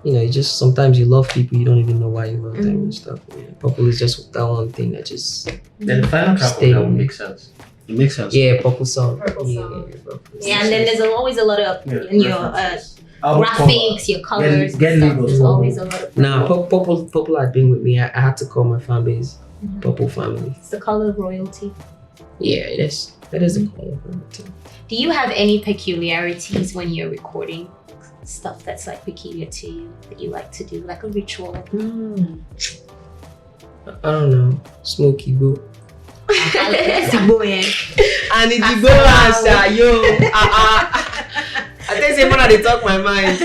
S2: it's just sometimes you love people, you don't even know why you love them and stuff. Yeah. Purple is just that one thing that just.
S3: Then the final track
S2: Stay
S3: of
S2: with
S3: that
S2: me.
S3: makes sense. It makes sense.
S2: Yeah, purple song.
S1: Purple song.
S2: Yeah, purple.
S1: Yeah, and then there's always a lot of
S3: Album
S1: graphics, your colors,
S3: Get
S1: and stuff.
S3: labels.
S1: There's always a lot of
S2: Nah, purple had been with me. I had to call my fan base Purple family.
S1: It's the color of royalty.
S2: Yeah, it is. That is the color of royalty.
S1: Do you have any peculiarities when you're recording stuff that's like peculiar to you that you like to do, like a ritual?
S2: I don't know. Smoky boo.
S1: Let's go in.
S2: And if you go answer, I think someone they talk my mind.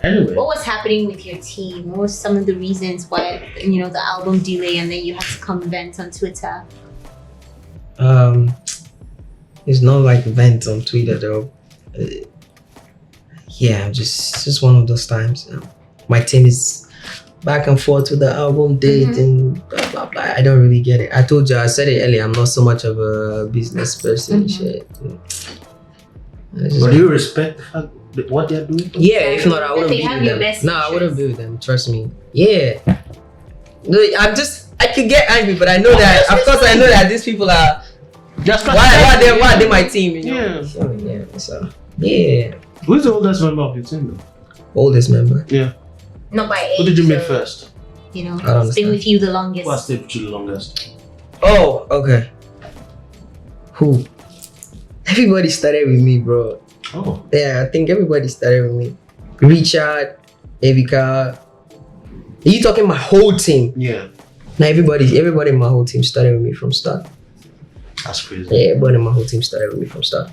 S3: Anyway,
S1: What was happening with your team? What were some of the reasons why, the album delay and then you had to come vent on Twitter?
S2: It's not like vent on Twitter though. yeah, just one of those times. My team is back and forth with the album date and blah blah blah. I don't really get it. I told you, I said it earlier. I'm not so much of a business person. And shit.
S3: But do you respect the fact that what they're doing?
S2: Yeah, if not, I wouldn't
S1: they
S2: be
S1: have
S2: with
S1: your
S2: them.
S1: best
S2: No, I wouldn't
S1: interests.
S2: be with them. Trust me. Yeah. No, I could get angry, but I know that. Of course, I know that these people are. Why are they my team? You know? Yeah. So yeah.
S3: Who's the oldest member of your team though?
S2: Oldest member.
S3: Yeah.
S1: Not by age.
S3: Who did you meet
S1: so,
S3: first?
S1: You know,
S2: I don't
S1: it's been
S2: understand.
S1: with you the longest.
S3: Who has stayed with you the longest?
S2: Oh, okay. Who? Everybody started with me, bro.
S3: Oh.
S2: Yeah, I think everybody started with me. Richard, Evika. Are you talking my whole team?
S3: Yeah.
S2: Now everybody in my whole team started with me from start.
S3: That's crazy.
S2: Yeah, everybody in my whole team started with me from start.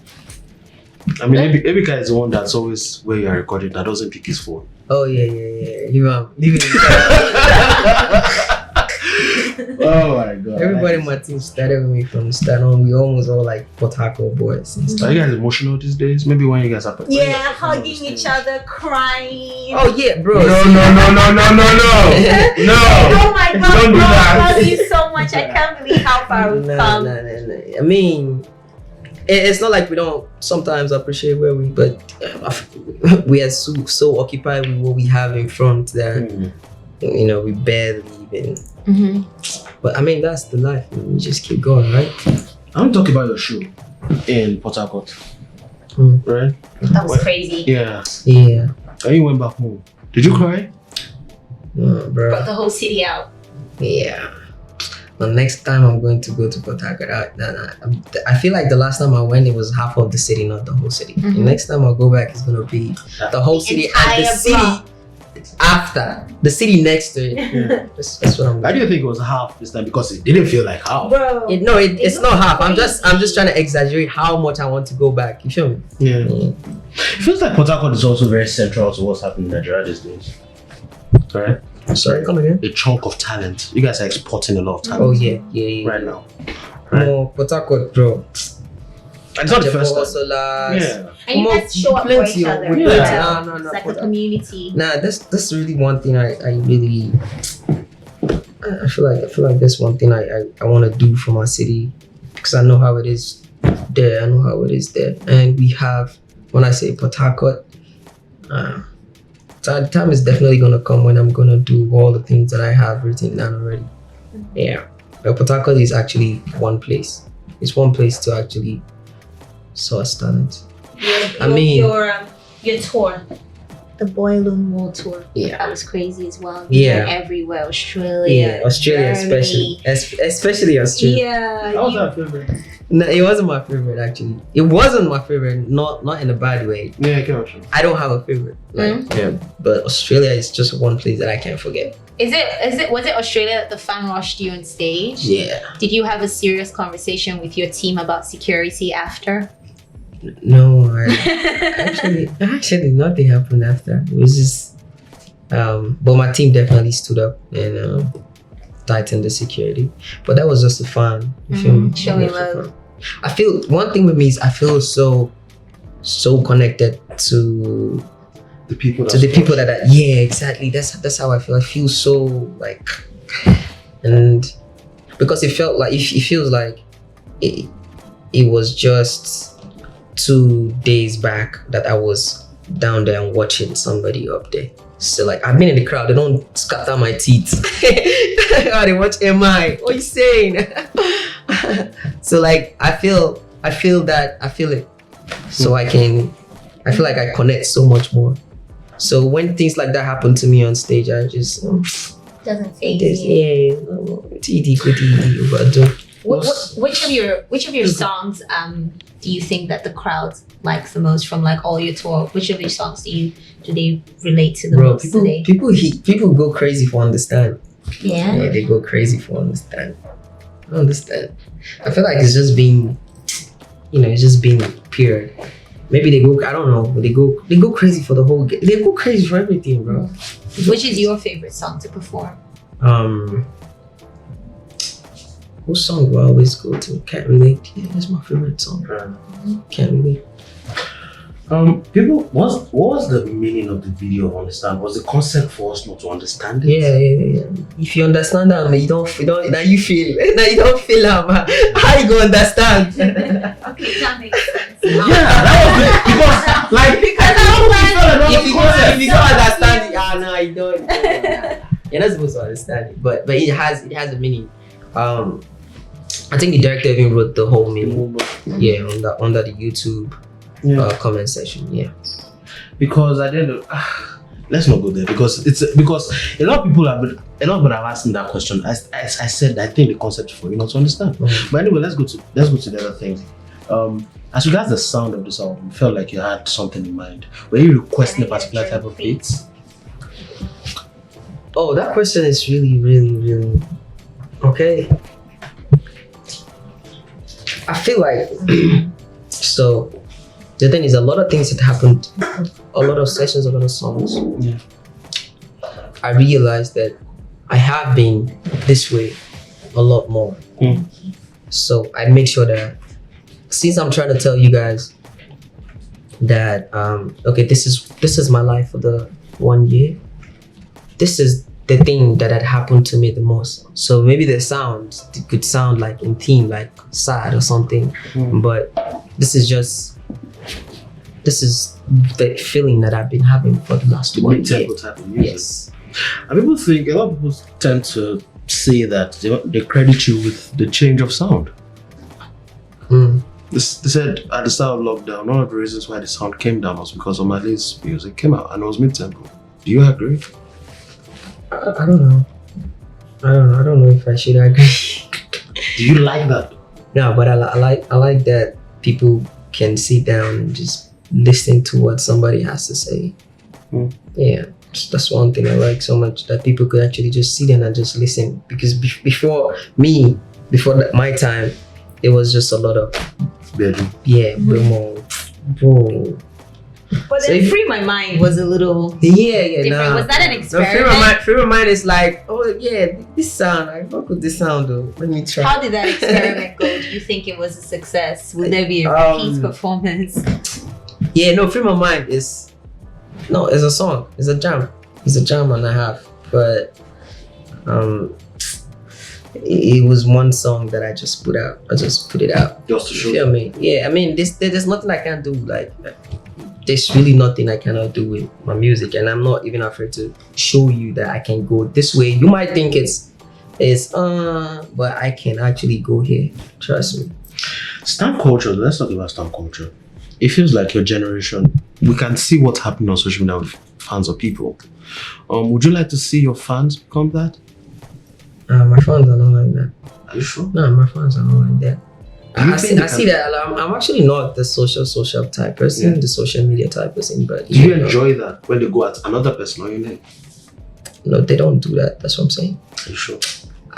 S3: I mean, Ebika is the one that's always where you are recording that doesn't pick his phone.
S2: Oh yeah. Leave it.
S3: Oh my god.
S2: Everybody in my team started with me from the start on. We almost all like Port Harcourt boys and stuff.
S3: Are you guys emotional these days? Maybe when you guys are
S1: Yeah, hugging each other, crying.
S2: Oh yeah, bro.
S3: No.
S1: Oh my god,
S3: Don't do
S1: bro,
S3: that.
S1: I love you so much. I can't believe how far we've come.
S2: No. I mean, it's not like we don't sometimes appreciate where we, but we are so occupied with what we have in front that you know we barely even. But I mean, that's the life. We just keep going, right?
S3: I want to talk about your show in Port Harcourt. Right?
S1: That was crazy.
S3: Yeah.
S2: Yeah.
S3: And you went back home. Did you cry?
S2: Bro.
S1: Brought the whole city out.
S2: Yeah. The next time I'm going to go to Port Harcourt, I feel like the last time I went, it was half of the city, not the whole city. The next time I go back, it's gonna be the whole city and the
S1: entire
S2: city
S1: block.
S2: after the city next to it.
S3: Yeah.
S2: That's what I'm.
S3: I didn't think it was half this time because it didn't feel like half.
S1: Bro.
S2: It's not half. I'm just trying to exaggerate how much I want to go back. You feel me?
S3: Yeah. It feels like Port Harcourt is also very central to what's happening in Nigeria these days. Right?
S2: Sorry, come again.
S3: A chunk of talent. You guys are exporting a lot of talent
S2: Oh yeah.
S3: right now.
S2: No, Port Harcourt, bro.
S3: And it's not the first time.
S2: Yeah.
S1: And you guys show up for
S2: Plenty
S1: each
S2: of-
S1: other.
S2: yeah. No,
S1: It's like
S2: Port
S1: a community.
S2: Nah, that's really one thing I really. I feel like that's one thing I want to do for my city because I know how it is there. I know how it is there, and we have. When I say Port Harcourt, the time is definitely gonna come when I'm gonna do all the things that I have written down already. Yeah, but Port Harcourt is actually one place. It's one place to actually source talent.
S1: Your tour, the Boy Alone World Tour.
S2: Yeah.
S1: That was crazy as well.
S2: Yeah.
S1: Everywhere, Australia.
S2: Yeah, Australia
S1: Germany.
S2: especially Australia.
S1: Yeah.
S3: How was that favorite?
S2: No, it wasn't my favorite actually. It wasn't my favorite, not in a bad way.
S3: Yeah, I can
S2: I don't have a favorite. But Australia is just one place that I can't forget.
S1: Was it Australia that the fan rushed you on stage?
S2: Yeah.
S1: Did you have a serious conversation with your team about security after?
S2: No, actually nothing happened after. It was just but my team definitely stood up and tightened the security. But that was just the fun. You feel me?
S1: Showing
S2: That was the
S1: love.
S2: fun. I feel one thing with me is I feel so connected to
S3: The people
S2: the people that are, yeah, exactly. That's how I feel. I feel so like, and because it felt like it feels like it was just 2 days back that I was down there and watching somebody up there. So like I've been in the crowd, they don't scatter my teeth. They watch MI. What you saying? So like I feel it. So I feel like I connect so much more. So when things like that happen to me on stage, I just
S1: Doesn't faze you. Which of your songs do you think that the crowd likes the most from like all your tour? Which of your songs do they relate to the
S2: Bro,
S1: most today?
S2: people go crazy for understand.
S1: Yeah.
S2: Yeah, they go crazy for understand. I understand. I feel like it's just being, it's just being period. Maybe they go, I don't know, but they go crazy for the whole. They go crazy for everything, bro.
S1: Which is your favorite song to perform?
S2: What song do I always go to? Can't relate. Yeah, that's my favorite song. Can't relate.
S3: People, what was the meaning of the video? Understand? Was the concept for us not to understand it?
S2: Yeah. If you understand that, you don't. Now you feel. Now you don't feel how you gonna understand?
S1: Okay, that makes sense.
S3: Yeah, that was it. Because, like,
S2: if you don't understand it, no, you don't. You're not supposed to understand it, but it has a meaning. I think the director even wrote the whole meaning. Yeah, under the YouTube comment section. Yeah,
S3: because I didn't. Let's not go there because a lot of people have asked me that question. I said I think the concept is for you not to understand. But anyway, let's go to the other things. As regards the sound of this album, you felt like you had something in mind. Were you requesting a particular type of beats?
S2: Oh, that question is really, really, really okay. I feel like so. The thing is, a lot of things had happened, a lot of sessions, a lot of songs.
S3: Yeah.
S2: I realized that I have been this way a lot more. So I make sure that since I'm trying to tell you guys that okay, this is my life for the 1 year. This is the thing that had happened to me the most. So maybe the sound could sound like in theme, like sad or something, but this is the feeling that I've been having for the last 1 year.
S3: Type of music.
S2: Yes.
S3: And a lot of people tend to say that they credit you with the change of sound. They said at the start of lockdown, one of the reasons why the sound came down was because Omah Lay's music came out and it was mid-tempo. Do you agree?
S2: I don't know. I don't know if I should agree.
S3: Do you like that?
S2: No, but I like that people can sit down and just listen to what somebody has to say. Yeah, that's one thing I like so much, that people could actually just sit down and just listen. Because before my time, it was just a lot of bro.
S1: But then Free My Mind was a little different.
S2: Nah.
S1: Was that an experiment?
S2: Free My Mind is like, oh yeah, this sound, I fuck with this sound though. Let me try.
S1: How did that experiment go? Do you think it was a success? Would there be a repeat performance?
S2: Yeah, no, Free My Mind it's a song. It's a jam. It's a jam and a half. But it was one song that I just put out. I just put it out.
S3: Just to show
S2: you feel me? Yeah, I mean there's nothing I can't do. Like there's really nothing I cannot do with my music, and I'm not even afraid to show you that I can go this way. You might think it's but I can actually go here. Trust me.
S3: Stamp culture, let's talk about stamp culture. It feels like your generation, we can see what's happening on social media with fans of people. Would you like to see your fans become that?
S2: My fans are not like that.
S3: Are you sure?
S2: No, my fans are not like that. I see that I'm actually not the social type person, the social media type person. But
S3: do you enjoy that when they go at another person or your name?
S2: No, they don't do that. That's what I'm saying.
S3: Are you sure?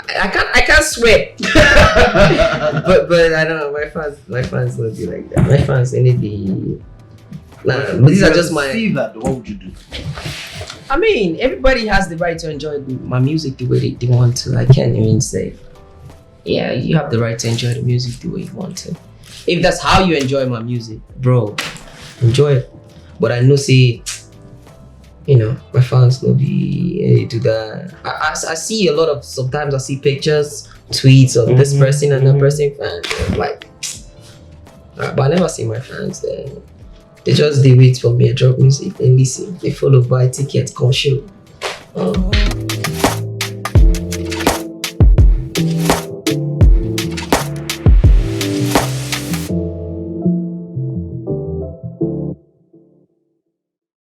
S2: I can't swear. but I don't know. My fans don't be like that. My fans they need the. But these are just my.
S3: See that? What would you do?
S2: I mean, everybody has the right to enjoy my music the way they want to. I can't even say. Yeah, you have the right to enjoy the music the way you want to. If that's how you enjoy my music, bro, enjoy it. But I know, see, my fans know they do that. I see a lot of, sometimes I see pictures, tweets of this person and that person, and I'm like, but I never see my fans there. They just wait for me, I drop music, and listen. They follow, buy tickets, come show.